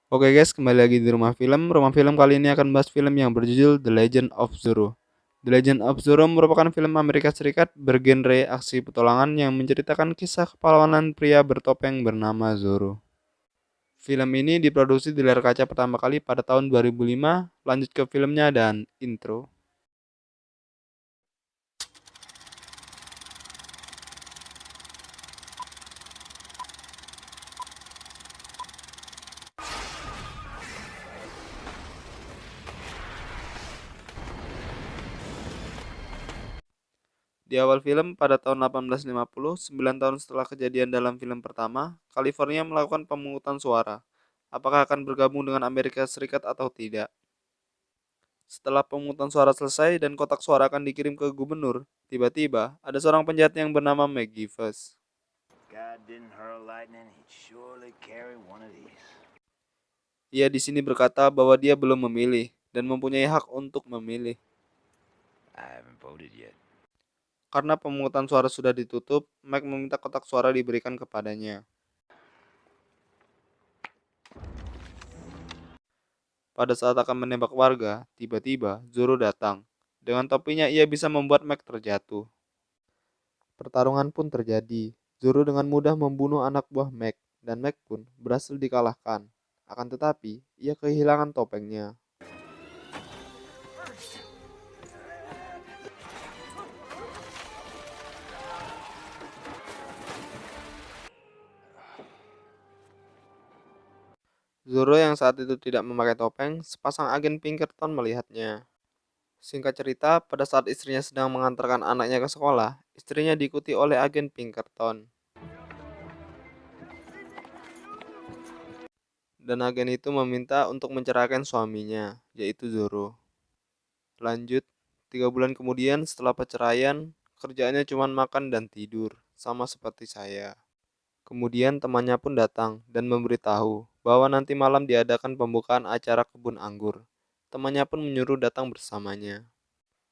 Oke guys, kembali lagi di Rumah Film. Rumah Film kali ini akan bahas film yang berjudul The Legend of Zorro. The Legend of Zorro merupakan film Amerika Serikat bergenre aksi petualangan yang menceritakan kisah kepahlawanan pria bertopeng bernama Zorro. Film ini diproduksi di layar kaca pertama kali pada tahun 2005, lanjut ke filmnya dan intro. Di awal film, pada tahun 1850, 9 tahun setelah kejadian dalam film pertama, California melakukan pemungutan suara. Apakah akan bergabung dengan Amerika Serikat atau tidak? Setelah pemungutan suara selesai dan kotak suara akan dikirim ke gubernur, tiba-tiba ada seorang penjahat yang bernama McGivers. Ia di sini berkata bahwa dia belum memilih dan mempunyai hak untuk memilih. Karena pemungutan suara sudah ditutup, Mac meminta kotak suara diberikan kepadanya. Pada saat akan menembak warga, tiba-tiba Zoro datang. Dengan topinya ia bisa membuat Mac terjatuh. Pertarungan pun terjadi. Zoro dengan mudah membunuh anak buah Mac, dan Mac pun berhasil dikalahkan. Akan tetapi, ia kehilangan topengnya. Zoro yang saat itu tidak memakai topeng, sepasang agen Pinkerton melihatnya. Singkat cerita, pada saat istrinya sedang mengantarkan anaknya ke sekolah, istrinya diikuti oleh agen Pinkerton. Dan agen itu meminta untuk menceraikan suaminya, yaitu Zoro. Lanjut, 3 bulan kemudian setelah perceraian, kerjaannya cuma makan dan tidur, sama seperti saya. Kemudian temannya pun datang dan memberitahu bahwa nanti malam diadakan pembukaan acara kebun anggur. Temannya pun menyuruh datang bersamanya.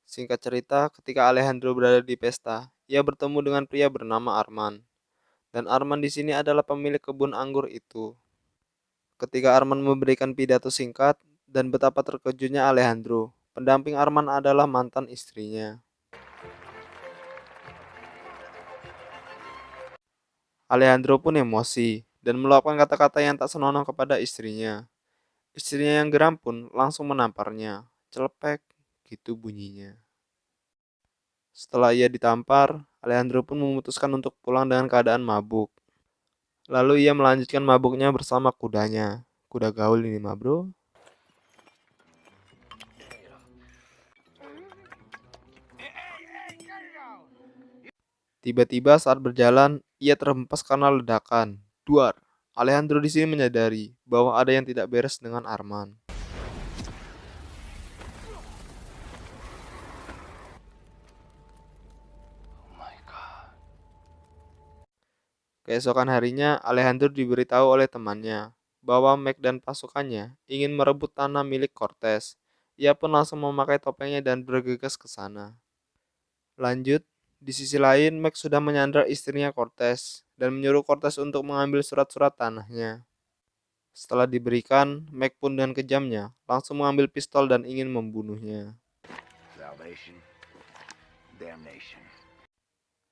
Singkat cerita, ketika Alejandro berada di pesta, ia bertemu dengan pria bernama Arman. Dan Arman di sini adalah pemilik kebun anggur itu. Ketika Arman memberikan pidato singkat dan betapa terkejutnya Alejandro, pendamping Arman adalah mantan istrinya. Alejandro pun emosi dan meluapkan kata-kata yang tak senonoh kepada istrinya. Istrinya yang geram pun langsung menamparnya. Celepek, gitu bunyinya. Setelah ia ditampar, Alejandro pun memutuskan untuk pulang dengan keadaan mabuk. Lalu ia melanjutkan mabuknya bersama kudanya. Kuda gaul ini mah bro. Tiba-tiba saat berjalan, ia terhempas karena ledakan. Duar. Alejandro di sini menyadari bahwa ada yang tidak beres dengan Arman. Keesokan harinya, Alejandro diberitahu oleh temannya bahwa Mac dan pasukannya ingin merebut tanah milik Cortez. Ia pun langsung memakai topengnya dan bergegas ke sana. Lanjut, di sisi lain, Mac sudah menyandra istrinya Cortez dan menyuruh Cortez untuk mengambil surat-surat tanahnya. Setelah diberikan, Mac pun dengan kejamnya langsung mengambil pistol dan ingin membunuhnya.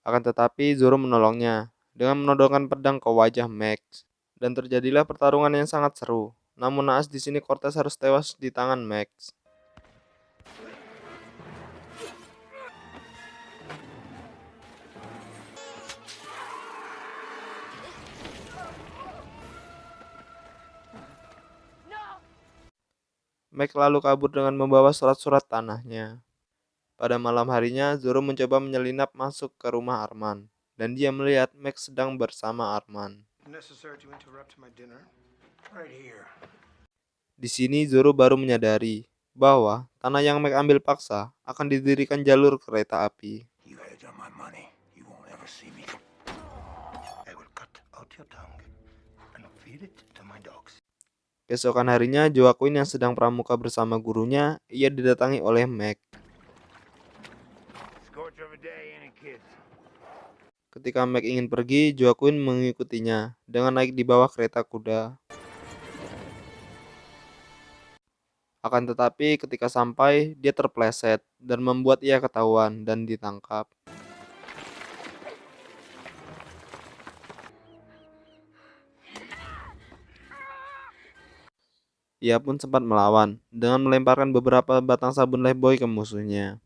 Akan tetapi, Zoro menolongnya dengan menodongkan pedang ke wajah Max. Dan terjadilah pertarungan yang sangat seru. Namun naas di sini Cortez harus tewas di tangan Max. Max lalu kabur dengan membawa surat-surat tanahnya. Pada malam harinya, Zoro mencoba menyelinap masuk ke rumah Arman. Dan dia melihat Max sedang bersama Arman. Di sini Zoro baru menyadari bahwa tanah yang Max ambil paksa akan didirikan jalur kereta api. Keesokan harinya, Joaquin yang sedang pramuka bersama gurunya, ia didatangi oleh Mac. Ketika Mac ingin pergi, Joaquin mengikutinya dengan naik di bawah kereta kuda. Akan tetapi ketika sampai, dia terpleset dan membuat ia ketahuan dan ditangkap. Ia pun sempat melawan dengan melemparkan beberapa batang sabun Lifebuoy ke musuhnya.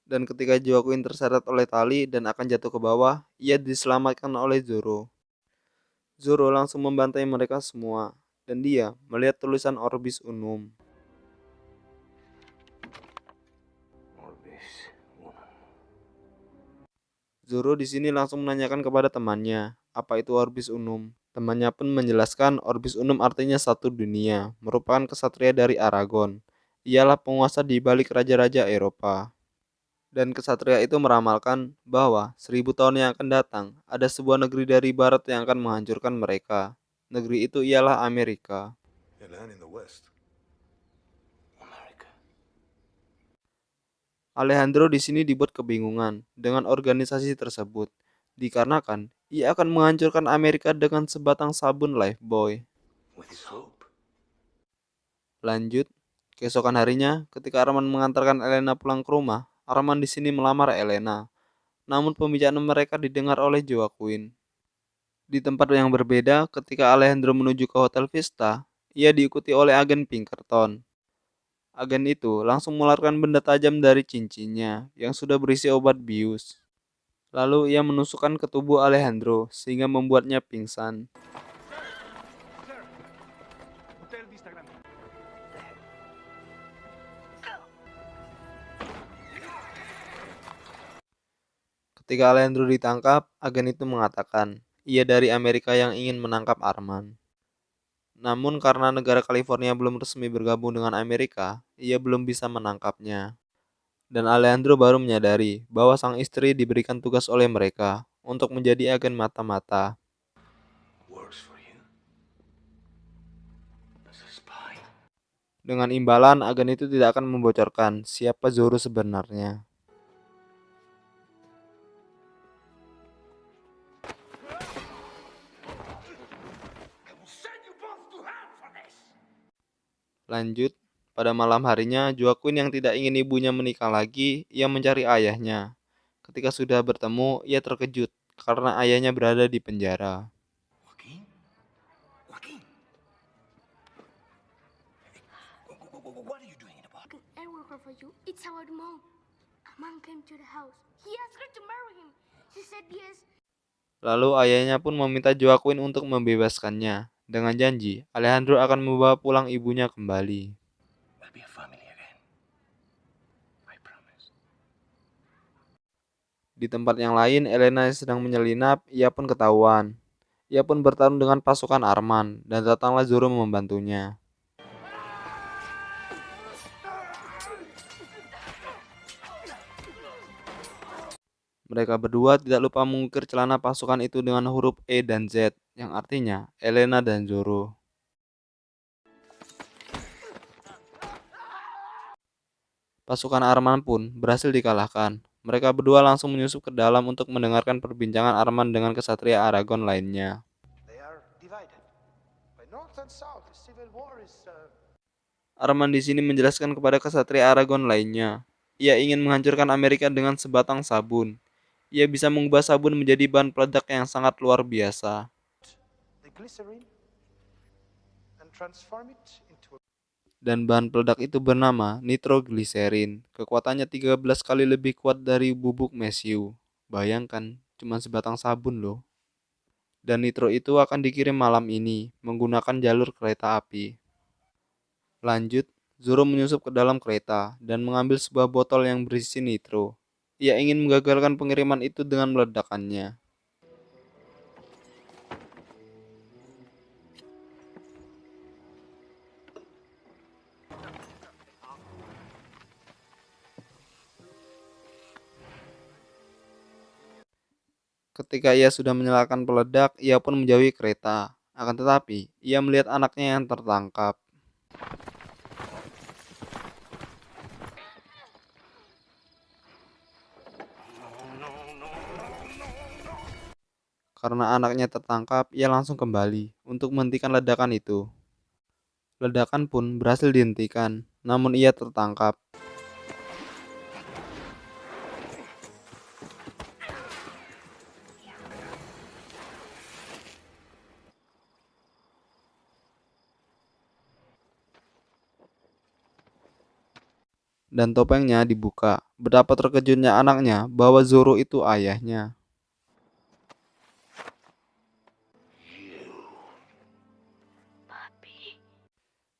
Dan ketika Joaquin terseret oleh tali dan akan jatuh ke bawah, ia diselamatkan oleh Zoro. Zoro langsung membantai mereka semua, dan dia melihat tulisan Orbis Unum. Zoro di sini langsung menanyakan kepada temannya, apa itu Orbis Unum. Temannya pun menjelaskan Orbis Unum artinya satu dunia, merupakan kesatria dari Aragon. Ialah penguasa di balik raja-raja Eropa. Dan kesatria itu meramalkan bahwa 1000 tahun yang akan datang, ada sebuah negeri dari barat yang akan menghancurkan mereka. Negeri itu ialah Amerika. Alejandro di sini dibuat kebingungan dengan organisasi tersebut, dikarenakan ia akan menghancurkan Amerika dengan sebatang sabun Lifebuoy. Lanjut, keesokan harinya, ketika Arman mengantarkan Elena pulang ke rumah, Arman di sini melamar Elena. Namun pembicaraan mereka didengar oleh Joaquin. Di tempat yang berbeda, ketika Alejandro menuju ke Hotel Vista, ia diikuti oleh agen Pinkerton. Agen itu langsung mengeluarkan benda tajam dari cincinnya yang sudah berisi obat bius. Lalu ia menusukkan ke tubuh Alejandro sehingga membuatnya pingsan. Ketika Alejandro ditangkap, agen itu mengatakan ia dari Amerika yang ingin menangkap Arman. Namun karena negara California belum resmi bergabung dengan Amerika, ia belum bisa menangkapnya. Dan Alejandro baru menyadari bahwa sang istri diberikan tugas oleh mereka untuk menjadi agen mata-mata. Dengan imbalan, agen itu tidak akan membocorkan siapa Zoro sebenarnya. Lanjut, pada malam harinya, Joaquin yang tidak ingin ibunya menikah lagi, ia mencari ayahnya. Ketika sudah bertemu, ia terkejut karena ayahnya berada di penjara. Lalu ayahnya pun meminta Joaquin untuk membebaskannya, dengan janji Alejandro akan membawa pulang ibunya kembali. Di tempat yang lain, Elena sedang menyelinap, ia pun ketahuan. Ia pun bertarung dengan pasukan Arman, dan datanglah Zoro membantunya. Mereka berdua tidak lupa mengukir celana pasukan itu dengan huruf E dan Z, yang artinya Elena dan Zoro. Pasukan Arman pun berhasil dikalahkan. Mereka berdua langsung menyusup ke dalam untuk mendengarkan perbincangan Arman dengan kesatria Aragon lainnya. Arman di sini menjelaskan kepada kesatria Aragon lainnya. Ia ingin menghancurkan Amerika dengan sebatang sabun. Ia bisa mengubah sabun menjadi bahan peledak yang sangat luar biasa. Dan bahan peledak itu bernama nitrogliserin. Kekuatannya 13 kali lebih kuat dari bubuk mesiu. Bayangkan, cuma sebatang sabun loh. Dan nitro itu akan dikirim malam ini menggunakan jalur kereta api. Lanjut, Zoro menyusup ke dalam kereta dan mengambil sebuah botol yang berisi nitro. Ia ingin menggagalkan pengiriman itu dengan meledakannya. Ketika ia sudah menyalakan peledak, ia pun menjauhi kereta. Akan tetapi, ia melihat anaknya yang tertangkap. Karena anaknya tertangkap, ia langsung kembali untuk menghentikan ledakan itu. Ledakan pun berhasil dihentikan, namun ia tertangkap. Dan topengnya dibuka. Betapa terkejutnya anaknya bahwa Zoro itu ayahnya.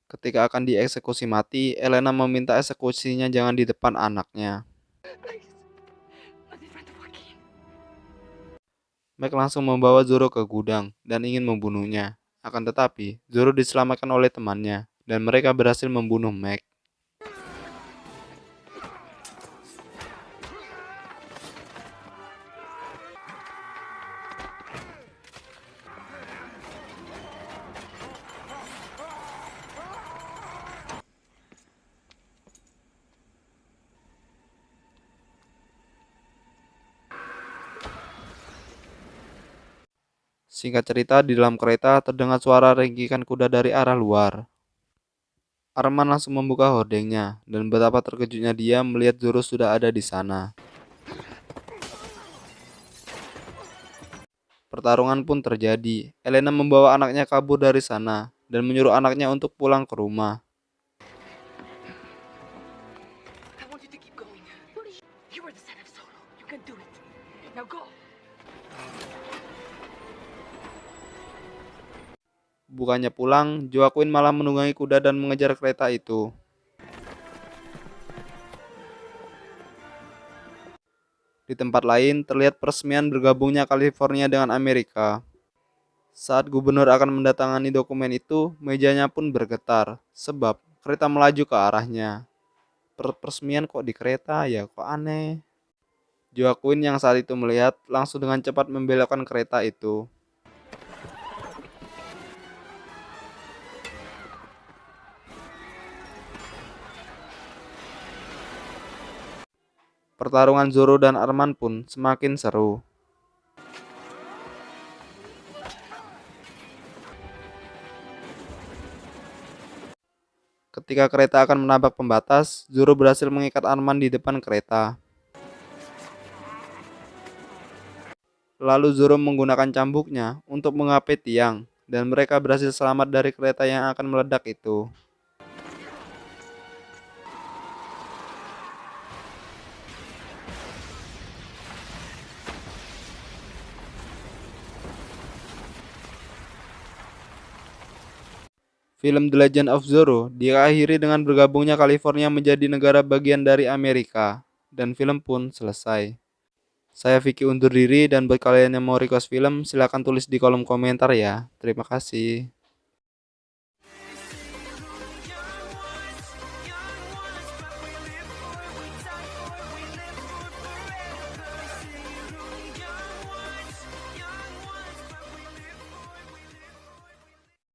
Ketika akan dieksekusi mati, Elena meminta eksekusinya jangan di depan anaknya. Meg langsung membawa Zoro ke gudang dan ingin membunuhnya. Akan tetapi, Zoro diselamatkan oleh temannya, dan mereka berhasil membunuh Meg. Singkat cerita, di dalam kereta terdengar suara ringkikan kuda dari arah luar. Arman langsung membuka hordengnya, dan betapa terkejutnya dia melihat Zoro sudah ada di sana. Pertarungan pun terjadi. Elena membawa anaknya kabur dari sana, dan menyuruh anaknya untuk pulang ke rumah. I want you to keep going. You are the son of Solo. You can do it. Now go. Bukannya pulang, Joaquin malah menunggangi kuda dan mengejar kereta itu. Di tempat lain, terlihat peresmian bergabungnya California dengan Amerika. Saat gubernur akan mendatangani dokumen itu, mejanya pun bergetar, sebab kereta melaju ke arahnya. Peresmian kok di kereta ya, kok aneh. Joaquin yang saat itu melihat, langsung dengan cepat membelokkan kereta itu. Pertarungan Zoro dan Arman pun semakin seru. Ketika kereta akan menabrak pembatas, Zoro berhasil mengikat Arman di depan kereta. Lalu Zoro menggunakan cambuknya untuk mengapit tiang, dan mereka berhasil selamat dari kereta yang akan meledak itu. Film The Legend of Zoro diakhiri dengan bergabungnya California menjadi negara bagian dari Amerika, dan film pun selesai. Saya Vicky undur diri, dan buat kalian yang mau request film, silahkan tulis di kolom komentar ya. Terima kasih.